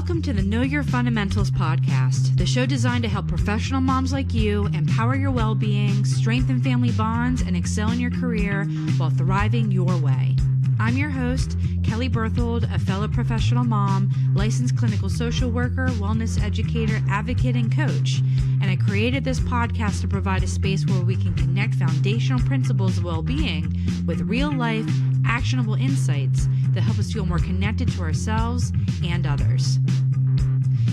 Welcome to the Know Your Fundamentals podcast, the show designed to help professional moms like you empower your well-being, strengthen family bonds, and excel in your career while thriving your way. I'm your host, Kelly Berthold, a fellow professional mom, licensed clinical social worker, wellness educator, advocate, and coach. And I created this podcast to provide a space where we can connect foundational principles of well-being with real-life, actionable insights that help us feel more connected to ourselves and others.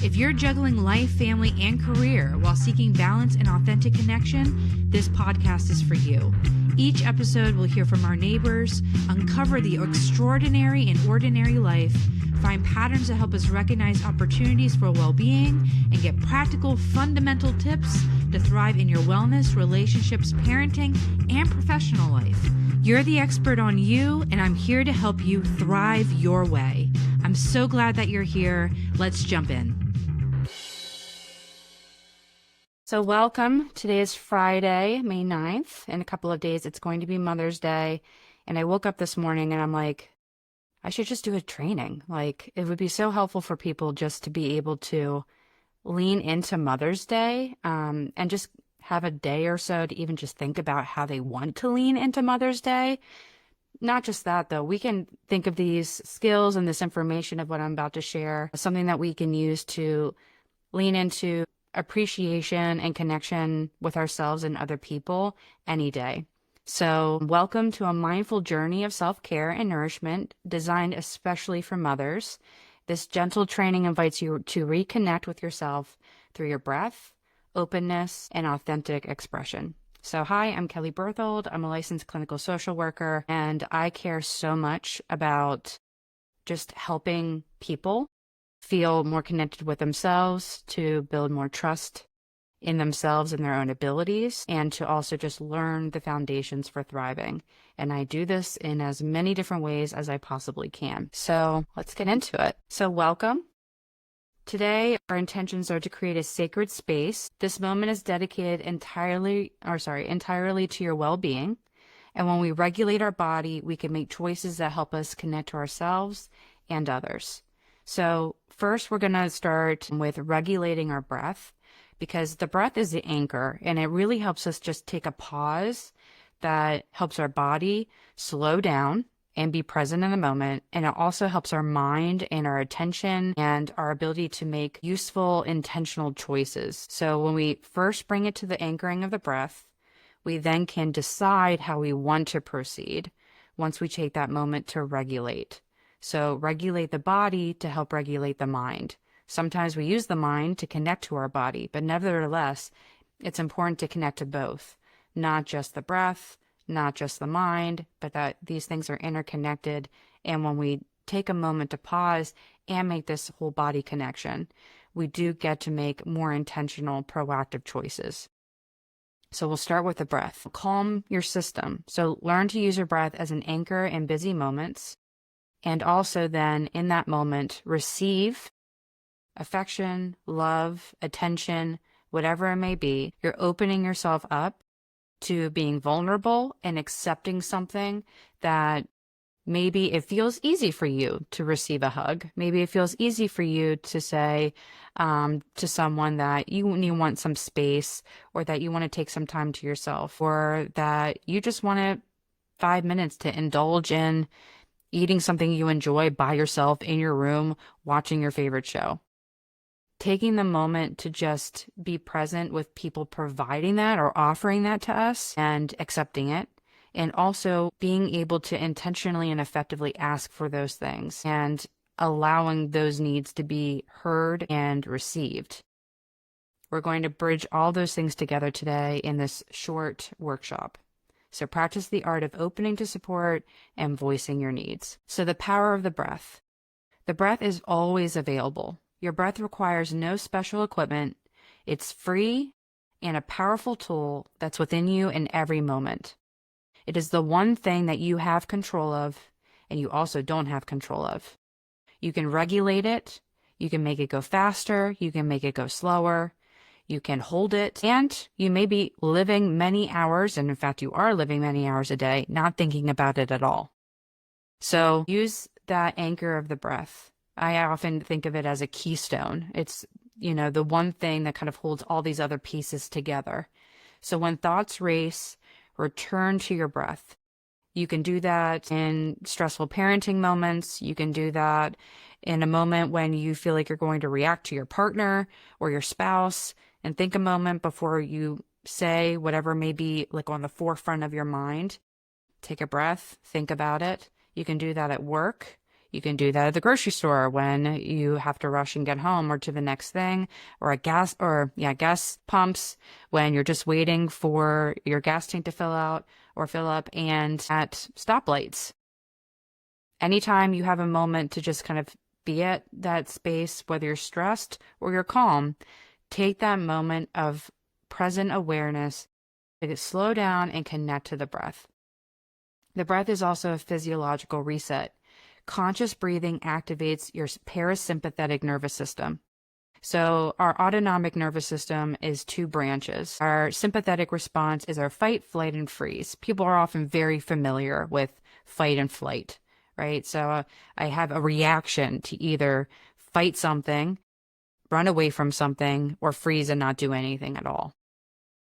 If you're juggling life, family, and career while seeking balance and authentic connection, this podcast is for you. Each episode will hear from our neighbors, uncover the extraordinary in ordinary life, find patterns that help us recognize opportunities for well-being, and get practical, fundamental tips to thrive in your wellness, relationships, parenting, and professional life. You're the expert on you, and I'm here to help you thrive your way. I'm so glad that you're here. Let's jump in. So welcome. Today is Friday, May 9th. In a couple of days, it's going to be Mother's Day. And I woke up this morning and I'm like, I should just do a training. Like, it would be so helpful for people just to be able to lean into Mother's Day and just have a day or so to even just think about how they want to lean into Mother's Day. Not just that, though. We can think of these skills and this information of what I'm about to share as something that we can use to lean into appreciation and connection with ourselves and other people any day. So welcome to a mindful journey of self-care and nourishment designed especially for mothers. This gentle training invites you to reconnect with yourself through your breath, openness, and authentic expression. So hi, I'm Kelly Berthold. I'm a licensed clinical social worker, and I care so much about just helping people feel more connected with themselves, to build more trust in themselves and their own abilities, and to also just learn the foundations for thriving. And I do this in as many different ways as I possibly can. So let's get into it. So welcome. Today, our intentions are to create a sacred space. This moment is dedicated entirely to your well-being. And when we regulate our body, we can make choices that help us connect to ourselves and others. So first, we're going to start with regulating our breath, because the breath is the anchor, and it really helps us just take a pause that helps our body slow down and be present in the moment. And it also helps our mind and our attention and our ability to make useful, intentional choices. So when we first bring it to the anchoring of the breath, we then can decide how we want to proceed once we take that moment to regulate. So regulate the body to help regulate the mind. Sometimes we use the mind to connect to our body, but nevertheless, it's important to connect to both, not just the breath, not just the mind, but that these things are interconnected. And when we take a moment to pause and make this whole body connection, we do get to make more intentional, proactive choices. So we'll start with the breath. Calm your system. So learn to use your breath as an anchor in busy moments. And also then in that moment, receive affection, love, attention, whatever it may be. You're opening yourself up to being vulnerable and accepting something that maybe it feels easy for you to receive a hug. Maybe it feels easy for you to say to someone that you want some space, or that you want to take some time to yourself, or that you just want 5 minutes to indulge in eating something you enjoy by yourself in your room, watching your favorite show. Taking the moment to just be present with people providing that or offering that to us and accepting it. And also being able to intentionally and effectively ask for those things and allowing those needs to be heard and received. We're going to bridge all those things together today in this short workshop. So practice the art of opening to support and voicing your needs. So the power of the breath. The breath is always available. Your breath requires no special equipment. It's free and a powerful tool that's within you in every moment. It is the one thing that you have control of and you also don't have control of. You can regulate it. You can make it go faster. You can make it go slower. You can hold it, and you may be living many hours, and in fact you are living many hours a day, not thinking about it at all. So use that anchor of the breath I often think of it as a keystone. It's, the one thing that kind of holds all these other pieces together. So when thoughts race, return to your breath. You can do that in stressful parenting moments. You can do that in a moment when you feel like you're going to react to your partner or your spouse, and think a moment before you say whatever may be like on the forefront of your mind. Take a breath, think about it. You can do that at work. You can do that at the grocery store when you have to rush and get home or to the next thing, or at gas pumps when you're just waiting for your gas tank to fill up, and at stoplights. Anytime you have a moment to just kind of be at that space, whether you're stressed or you're calm, take that moment of present awareness to slow down and connect to the breath. The breath is also a physiological reset. Conscious breathing activates your parasympathetic nervous system. So our autonomic nervous system is two branches. Our sympathetic response is our fight, flight, and freeze. People are often very familiar with fight and flight, right? So I have a reaction to either fight something, run away from something, or freeze and not do anything at all.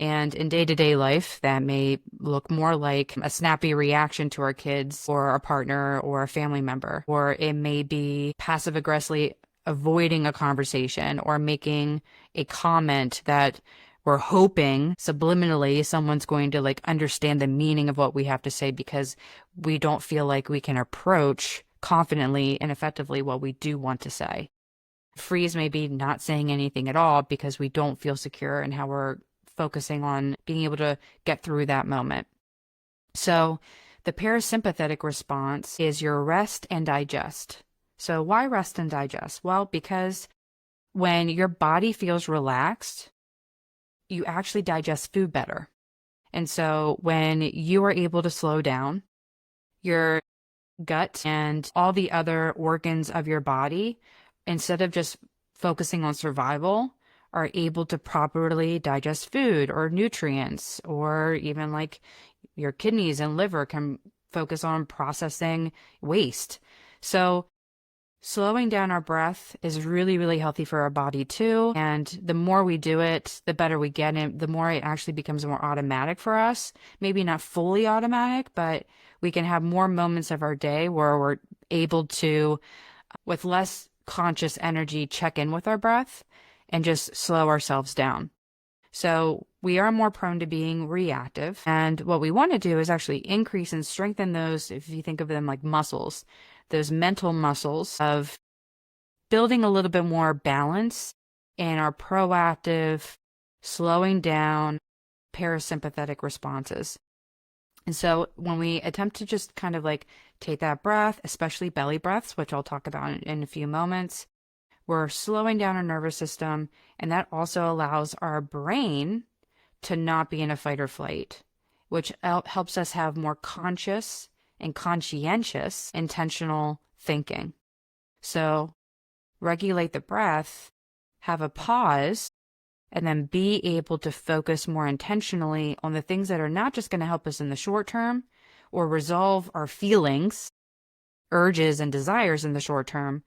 And in day-to-day life, that may look more like a snappy reaction to our kids or our partner or a family member, or it may be passive-aggressively avoiding a conversation or making a comment that we're hoping subliminally someone's going to like understand the meaning of what we have to say, because we don't feel like we can approach confidently and effectively what we do want to say. Freeze may be not saying anything at all because we don't feel secure in how we're focusing on being able to get through that moment. So the parasympathetic response is your rest and digest. So why rest and digest? Well, because when your body feels relaxed, you actually digest food better. And so when you are able to slow down, your gut and all the other organs of your body, instead of just focusing on survival, are able to properly digest food or nutrients, or even like your kidneys and liver can focus on processing waste. So slowing down our breath is really, really healthy for our body too. And the more we do it, the better we get it, the more it actually becomes more automatic for us. Maybe not fully automatic, but we can have more moments of our day where we're able to, with less conscious energy, check in with our breath and just slow ourselves down. So we are more prone to being reactive. And what we want to do is actually increase and strengthen those, if you think of them like muscles, those mental muscles of building a little bit more balance in our proactive, slowing down parasympathetic responses. And so when we attempt to just kind of like take that breath, especially belly breaths, which I'll talk about in a few moments, we're slowing down our nervous system, and that also allows our brain to not be in a fight or flight, which helps us have more conscious and conscientious, intentional thinking. So regulate the breath, have a pause, and then be able to focus more intentionally on the things that are not just going to help us in the short term or resolve our feelings, urges, and desires in the short term,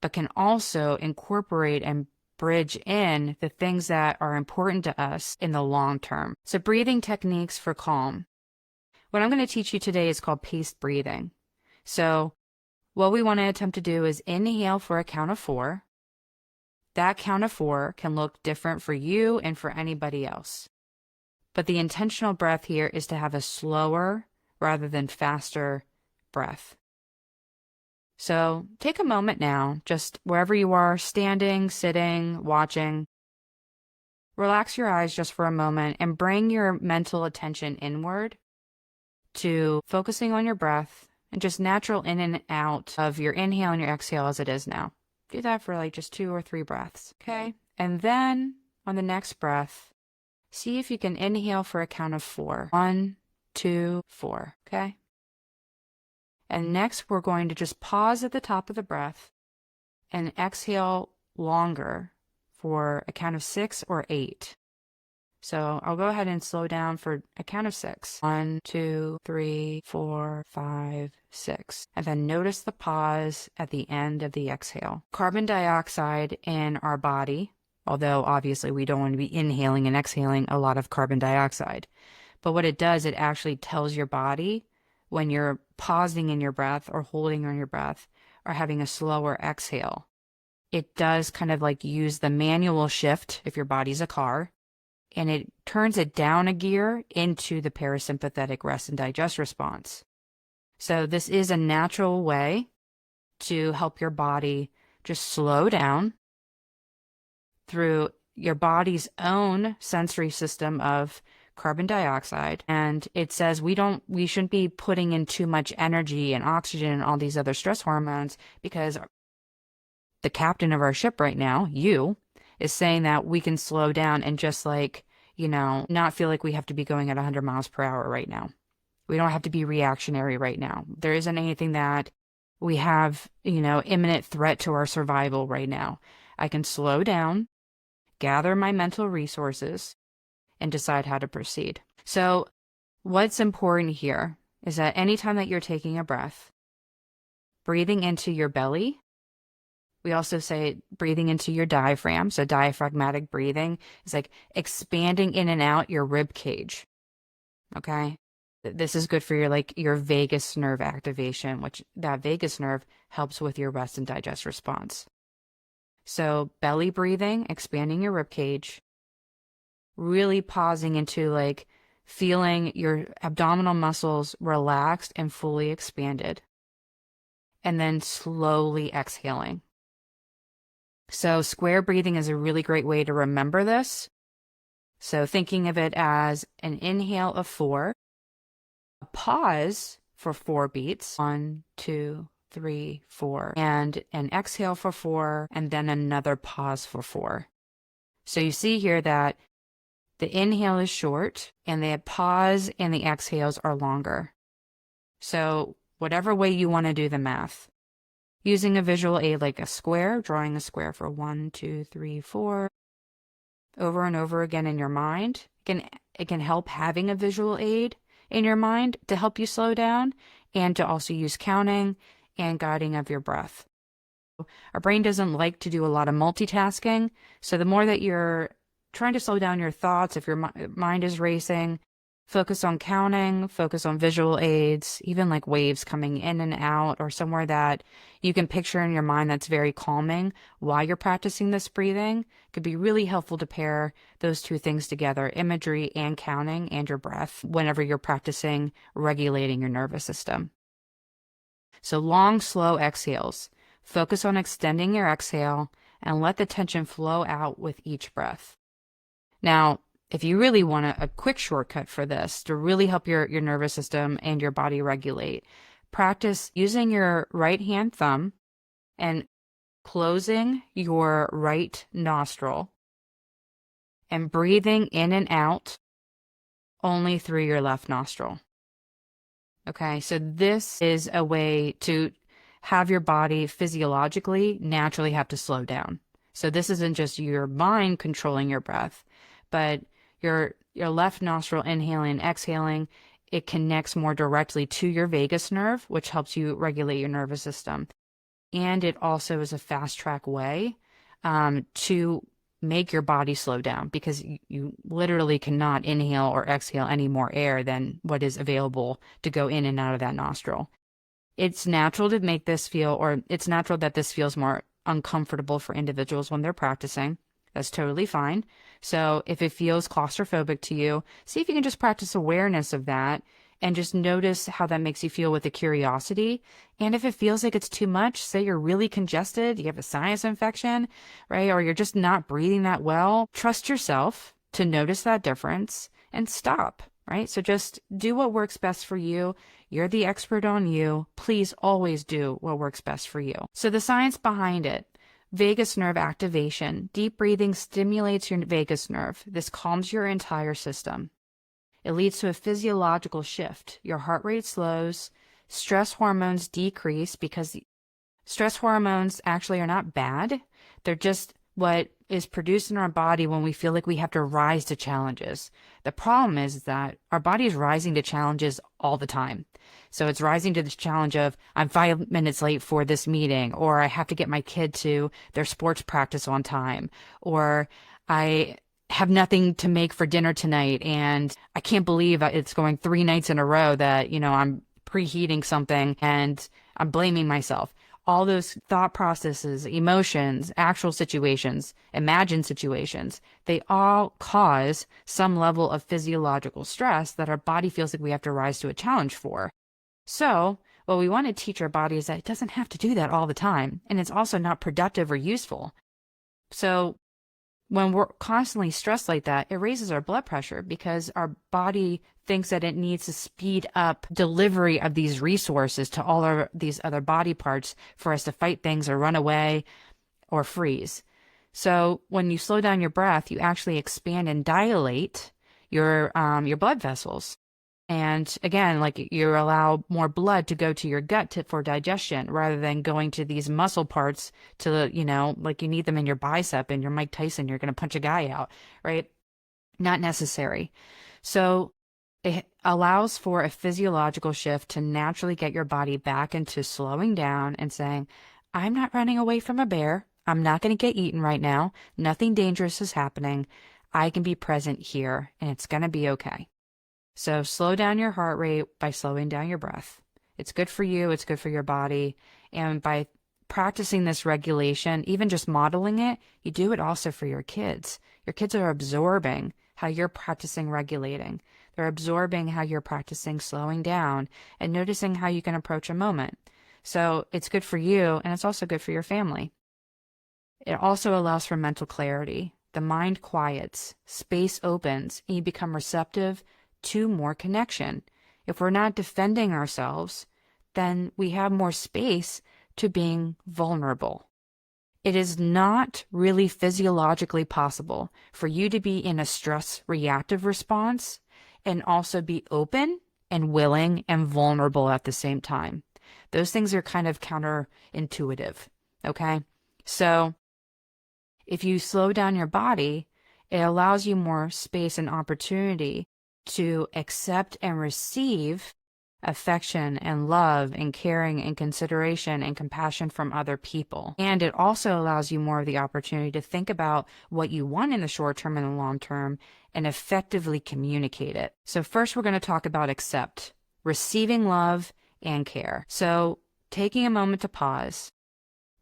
but can also incorporate and bridge in the things that are important to us in the long term. So breathing techniques for calm. What I'm going to teach you today is called paced breathing. So what we want to attempt to do is inhale for a count of 4. That count of 4 can look different for you and for anybody else. But the intentional breath here is to have a slower rather than faster breath. So take a moment now, just wherever you are, standing, sitting, watching. Relax your eyes just for a moment and bring your mental attention inward to focusing on your breath and just natural in and out of your inhale and your exhale as it is now. Do that for like just 2 or 3 breaths, okay? And then on the next breath, see if you can inhale for a count of 4. 1, 2, 4, okay? And next, we're going to just pause at the top of the breath and exhale longer for a count of 6 or 8. So I'll go ahead and slow down for a count of 6. 1, 2, 3, 4, 5, 6. And then notice the pause at the end of the exhale. Carbon dioxide in our body, although obviously we don't want to be inhaling and exhaling a lot of carbon dioxide. But what it does, it actually tells your body when you're pausing in your breath or holding on your breath or having a slower exhale. It does kind of like use the manual shift if your body's a car, and it turns it down a gear into the parasympathetic rest and digest response. So this is a natural way to help your body just slow down through your body's own sensory system of carbon dioxide. And it says we shouldn't be putting in too much energy and oxygen and all these other stress hormones, because the captain of our ship right now, you, is saying that we can slow down and just not feel like we have to be going at 100 miles per hour right now. We don't have to be reactionary right now. There isn't anything that we have, imminent threat to our survival right now. I can slow down, gather my mental resources, and decide how to proceed. So what's important here is that anytime that you're taking a breath, breathing into your belly, we also say breathing into your diaphragm. So diaphragmatic breathing is like expanding in and out your rib cage. Okay. This is good for your vagus nerve activation, which that vagus nerve helps with your rest and digest response. So belly breathing, expanding your rib cage, really pausing into feeling your abdominal muscles relaxed and fully expanded, and then slowly exhaling. So square breathing is a really great way to remember this. So thinking of it as an inhale of 4, a pause for 4 beats, 1, 2, 3, 4, and an exhale for 4, and then another pause for 4. So you see here that the inhale is short and the pause and the exhales are longer. So whatever way you want to do the math, using a visual aid like a square, drawing a square for 1, 2, 3, 4, over and over again in your mind. It can help having a visual aid in your mind to help you slow down, and to also use counting and guiding of your breath. Our brain doesn't like to do a lot of multitasking, so the more that you're trying to slow down your thoughts, if your mind is racing, focus on counting, focus on visual aids, even like waves coming in and out, or somewhere that you can picture in your mind that's very calming while you're practicing this breathing. It could be really helpful to pair those two things together, imagery and counting and your breath, whenever you're practicing regulating your nervous system. So long, slow exhales. Focus on extending your exhale and let the tension flow out with each breath. Now, if you really want a quick shortcut for this to really help your nervous system and your body regulate, practice using your right hand thumb and closing your right nostril and breathing in and out only through your left nostril. Okay, so this is a way to have your body physiologically naturally have to slow down. So this isn't just your mind controlling your breath, but your left nostril inhaling and exhaling, it connects more directly to your vagus nerve, which helps you regulate your nervous system. And it also is a fast track way to make your body slow down, because you literally cannot inhale or exhale any more air than what is available to go in and out of that nostril. It's natural to make this feel, or it's natural that this feels more uncomfortable for individuals when they're practicing. That's totally fine. So if it feels claustrophobic to you, see if you can just practice awareness of that and just notice how that makes you feel with the curiosity. And if it feels like it's too much, say you're really congested, you have a sinus infection, right? Or you're just not breathing that well, trust yourself to notice that difference and stop, right? So just do what works best for you. You're the expert on you. Please always do what works best for you. So the science behind it. Vagus nerve activation. Deep breathing stimulates your vagus nerve. This calms your entire system. It leads to a physiological shift. Your heart rate slows. Stress hormones decrease, because stress hormones actually are not bad. They're just what is produced in our body when we feel like we have to rise to challenges. The problem is that our body is rising to challenges all the time. So it's rising to the challenge of, I'm 5 minutes late for this meeting, or I have to get my kid to their sports practice on time, or I have nothing to make for dinner tonight, and I can't believe it's going 3 nights in a row that, I'm preheating something and I'm blaming myself. All those thought processes, emotions, actual situations, imagined situations, they all cause some level of physiological stress that our body feels like we have to rise to a challenge for. So what we want to teach our body is that it doesn't have to do that all the time, and it's also not productive or useful. So when we're constantly stressed like that, it raises our blood pressure because our body thinks that it needs to speed up delivery of these resources to all these other body parts for us to fight things or run away or freeze. So when you slow down your breath, you actually expand and dilate your blood vessels. And again, like, you allow more blood to go to your gut for digestion rather than going to these muscle parts to, like you need them in your bicep and you're Mike Tyson, you're going to punch a guy out, right? Not necessary. So it allows for a physiological shift to naturally get your body back into slowing down and saying, I'm not running away from a bear. I'm not going to get eaten right now. Nothing dangerous is happening. I can be present here and it's going to be okay. So slow down your heart rate by slowing down your breath. It's good for you. It's good for your body. And by practicing this regulation, even just modeling it, you do it also for your kids. Your kids are absorbing how you're practicing regulating. They're absorbing how you're practicing slowing down and noticing how you can approach a moment. So it's good for you, and it's also good for your family. It also allows for mental clarity. The mind quiets, space opens, and you become receptive to more connection. If we're not defending ourselves, then we have more space to being vulnerable. It is not really physiologically possible for you to be in a stress reactive response and also be open and willing and vulnerable at the same time. Those things are kind of counterintuitive, okay? So if you slow down your body, it allows you more space and opportunity to accept and receive affection and love and caring and consideration and compassion from other people. And it also allows you more of the opportunity to think about what you want in the short term and the long term and effectively communicate it. So first we're going to talk about accept, receiving love and care. So taking a moment to pause,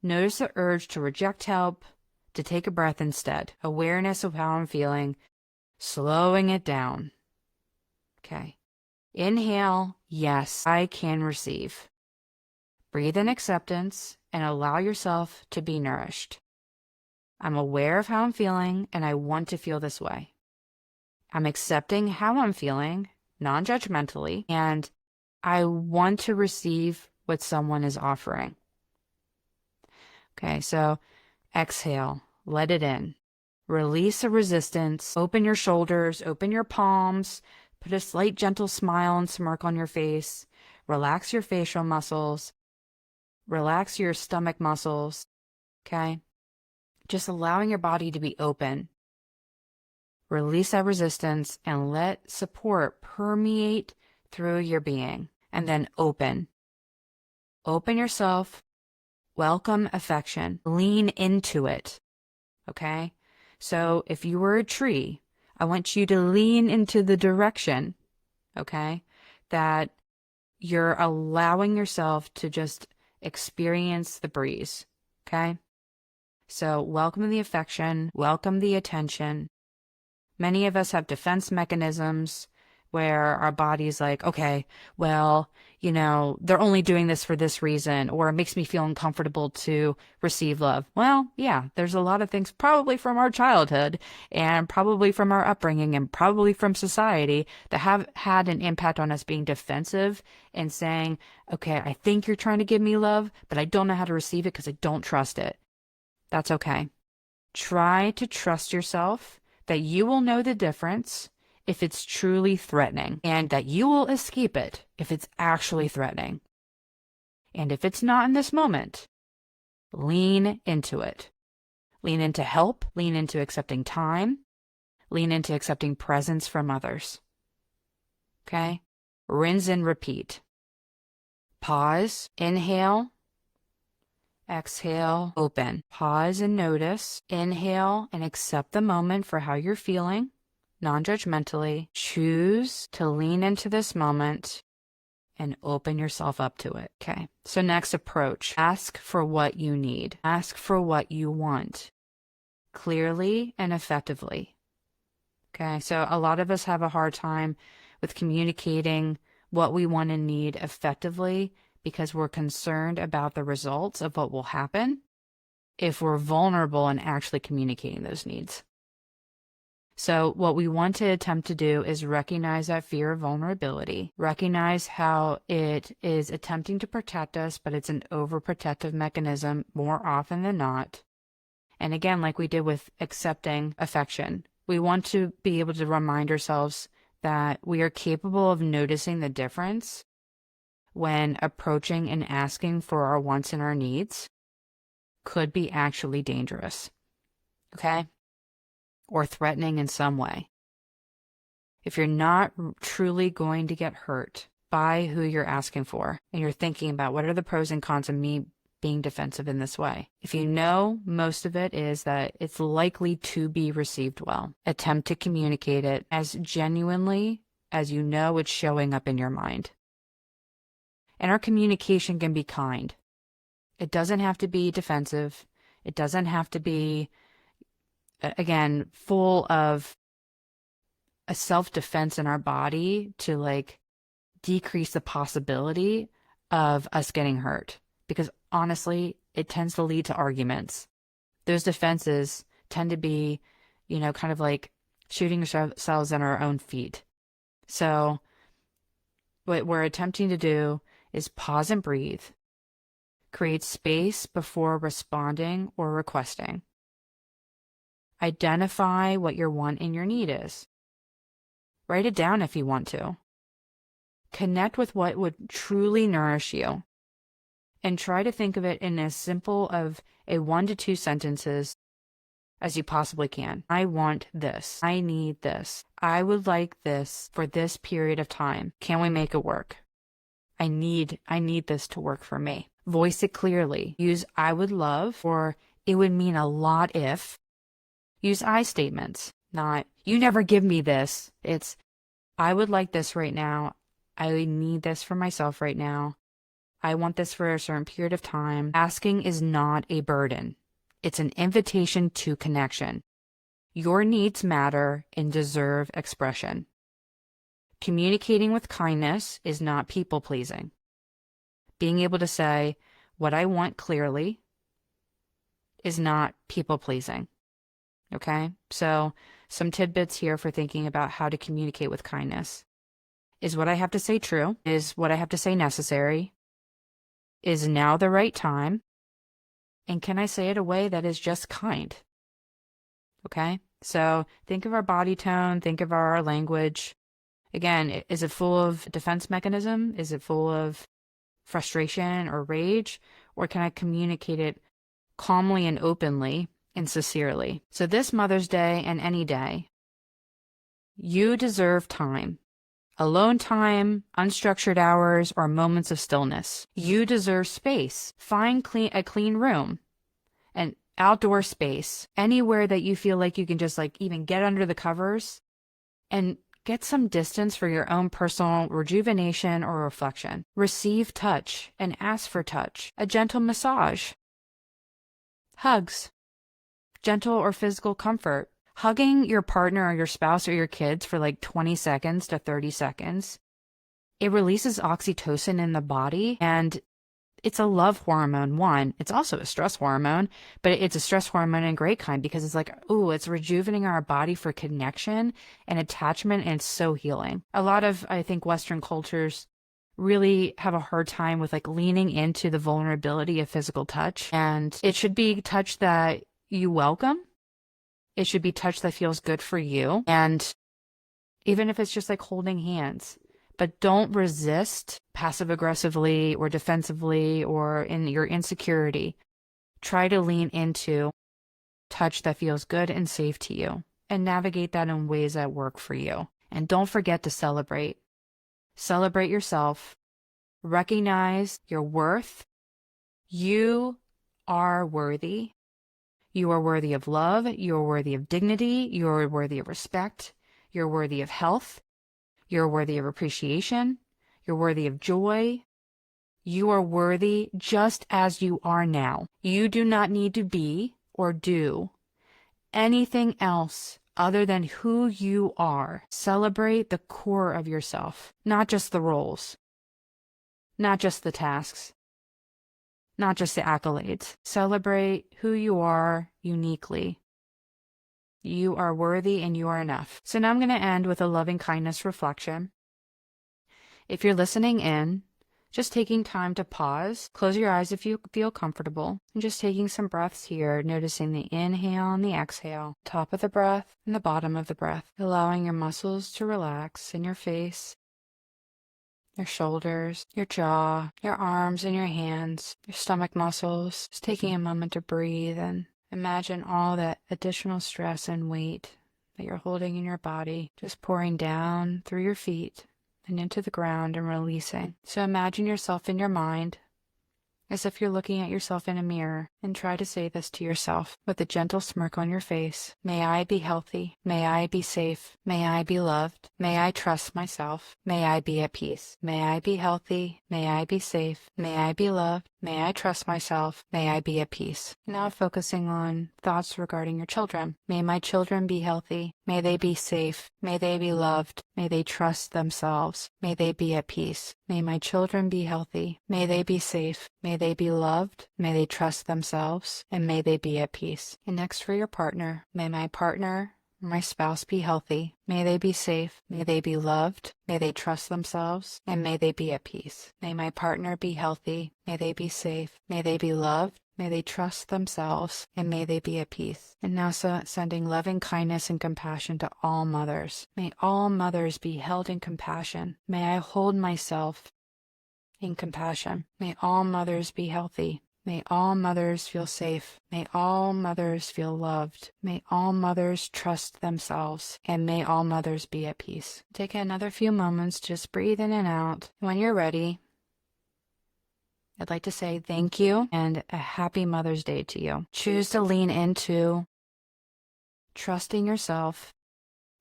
notice the urge to reject help, to take a breath instead, awareness of how I'm feeling, slowing it down. Okay. Inhale, yes, I can receive. Breathe in acceptance and allow yourself to be nourished. I'm aware of how I'm feeling and I want to feel this way. I'm accepting how I'm feeling, non-judgmentally, and I want to receive what someone is offering. Okay, so exhale, let it in. Release the resistance, open your shoulders, open your palms, put a slight gentle smile and smirk on your face. Relax your facial muscles. Relax your stomach muscles. Okay? Just allowing your body to be open. Release that resistance and let support permeate through your being. And then open. Open yourself. Welcome affection. Lean into it. Okay? So if you were a tree, I want you to lean into the direction, okay, that you're allowing yourself to just experience the breeze, okay? So welcome the affection, welcome the attention. Many of us have defense mechanisms where our body's like, okay, well, they're only doing this for this reason, or it makes me feel uncomfortable to receive love. Well, yeah, there's a lot of things probably from our childhood and probably from our upbringing and probably from society that have had an impact on us being defensive and saying, okay, I think you're trying to give me love, but I don't know how to receive it because I don't trust it. That's okay. Try to trust yourself that you will know the difference if it's truly threatening, and that you will escape it if it's actually threatening. And if it's not in this moment, lean into it. Lean into help, lean into accepting time, lean into accepting presence from others. Okay? Rinse and repeat. Pause, inhale, exhale, open. Pause and notice. Inhale and accept the moment for how you're feeling, non-judgmentally. Choose to lean into this moment and open yourself up to it. Okay. So next approach, ask for what you need. Ask for what you want clearly and effectively. Okay. So a lot of us have a hard time with communicating what we want and need effectively because we're concerned about the results of what will happen if we're vulnerable in actually communicating those needs. So what we want to attempt to do is recognize that fear of vulnerability, recognize how it is attempting to protect us, but it's an overprotective mechanism more often than not. And again, like we did with accepting affection, we want to be able to remind ourselves that we are capable of noticing the difference when approaching and asking for our wants and our needs could be actually dangerous. Okay? Or threatening in some way. If you're not truly going to get hurt by who you're asking for, and you're thinking about what are the pros and cons of me being defensive in this way, if you know most of it is that it's likely to be received well, attempt to communicate it as genuinely as you know it's showing up in your mind. And our communication can be kind. It doesn't have to be defensive. It doesn't have to be, again, full of a self-defense in our body to like decrease the possibility of us getting hurt. Because honestly, it tends to lead to arguments. Those defenses tend to be, kind of like shooting ourselves in our own feet. So what we're attempting to do is pause and breathe. Create space before responding or requesting. Identify what your want and your need is. Write it down if you want to. Connect with what would truly nourish you. And try to think of it in as simple of a 1 to 2 sentences as you possibly can. I want this. I need this. I would like this for this period of time. Can we make it work? I need this to work for me. Voice it clearly. Use I would love or it would mean a lot if. Use I statements, not you never give me this. It's I would like this right now. I need this for myself right now. I want this for a certain period of time. Asking is not a burden. It's an invitation to connection. Your needs matter and deserve expression. Communicating with kindness is not people-pleasing. Being able to say what I want clearly is not people-pleasing. Okay? So some tidbits here for thinking about how to communicate with kindness. Is what I have to say true? Is what I have to say necessary? Is now the right time? And can I say it a way that is just kind? Okay? So think of our body tone, think of our language. Again, is it full of defense mechanism? Is it full of frustration or rage? Or can I communicate it calmly and openly and sincerely? So this Mother's Day and any day, you deserve time. Alone time, unstructured hours, or moments of stillness. You deserve space. Find a clean room, an outdoor space, anywhere that you feel like you can just like even get under the covers and get some distance for your own personal rejuvenation or reflection. Receive touch and ask for touch. A gentle massage. Hugs. Gentle or physical comfort. Hugging your partner or your spouse or your kids for like 20 seconds to 30 seconds, it releases oxytocin in the body, and it's a love hormone, one. It's also a stress hormone, but it's a stress hormone in great kind because it's like, ooh, it's rejuvenating our body for connection and attachment, and it's so healing. A lot of, I think, Western cultures really have a hard time with like leaning into the vulnerability of physical touch, and it should be touch that you welcome. It should be touch that feels good for you. And even if it's just like holding hands, but don't resist passive aggressively or defensively or in your insecurity. Try to lean into touch that feels good and safe to you, and navigate that in ways that work for you. And don't forget to celebrate. Celebrate yourself. Recognize your worth. You are worthy. You are worthy of love. You are worthy of dignity. You are worthy of respect. You're worthy of health. You're worthy of appreciation. You're worthy of joy. You are worthy just as you are now. You do not need to be or do anything else other than who you are. Celebrate the core of yourself, not just the roles, not just the tasks, not just the accolades. Celebrate who you are uniquely. You are worthy and you are enough. So now I'm going to end with a loving kindness reflection. If you're listening in, just taking time to pause, close your eyes if you feel comfortable, and just taking some breaths here, noticing the inhale and the exhale, top of the breath and the bottom of the breath, allowing your muscles to relax in your face, your shoulders, your jaw, your arms and your hands, your stomach muscles. Just taking a moment to breathe and imagine all that additional stress and weight that you're holding in your body just pouring down through your feet and into the ground and releasing. So imagine yourself in your mind as if you're looking at yourself in a mirror, and try to say this to yourself with a gentle smirk on your face. May I be healthy. May I be safe. May I be loved. May I trust myself. May I be at peace. May I be healthy. May I be safe. May I be loved. May I trust myself. May I be at peace. Now focusing on thoughts regarding your children. May my children be healthy. May they be safe. May they be loved. May they trust themselves. May they be at peace. May my children be healthy. May they be safe. May they be loved. May they trust themselves. And may they be at peace. And next for your partner. May my partner, my spouse, be healthy. May they be safe. May they be loved. May they trust themselves. And may they be at peace. May my partner be healthy. May they be safe. May they be loved. May they trust themselves, and may they be at peace. And now sending loving kindness and compassion to all mothers. May all mothers be held in compassion. May I hold myself in compassion. May all mothers be healthy. May all mothers feel safe. May all mothers feel loved. May all mothers trust themselves. And may all mothers be at peace. Take another few moments, just breathe in and out. When you're ready, I'd like to say thank you and a happy Mother's Day to you. Choose to lean into trusting yourself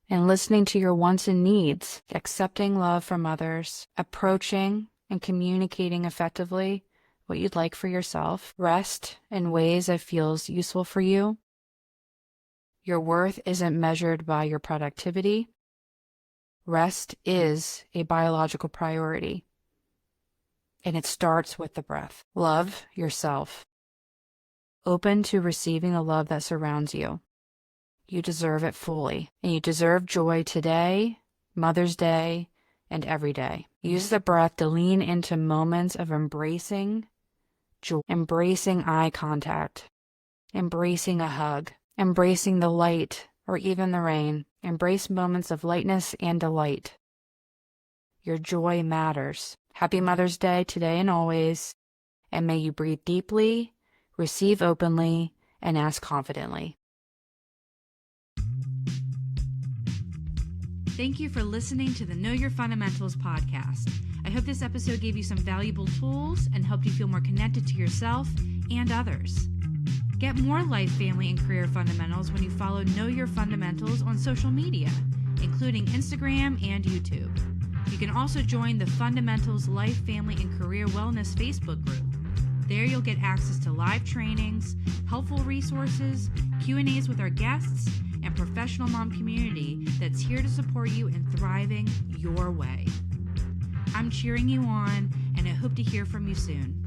and listening to your wants and needs, accepting love from others, approaching and communicating effectively what you'd like for yourself. Rest in ways that feels useful for you. Your worth isn't measured by your productivity. Rest is a biological priority. And it starts with the breath. Love yourself. Open to receiving the love that surrounds you. You deserve it fully. And you deserve joy today, Mother's Day, and every day. Use the breath to lean into moments of embracing joy, embracing eye contact, embracing a hug, embracing the light or even the rain. Embrace moments of lightness and delight. Your joy matters. Happy Mother's Day today and always, and may you breathe deeply, receive openly, and ask confidently. Thank you for listening to the Know Your Fundamentals podcast. I hope this episode gave you some valuable tools and helped you feel more connected to yourself and others. Get more life, family, and career fundamentals when you follow Know Your Fundamentals on social media, including Instagram and YouTube. You can also join the Fundamentals Life, Family, and Career Wellness Facebook group. There you'll get access to live trainings, helpful resources, Q&As with our guests, and professional mom community that's here to support you in thriving your way. I'm cheering you on, and I hope to hear from you soon.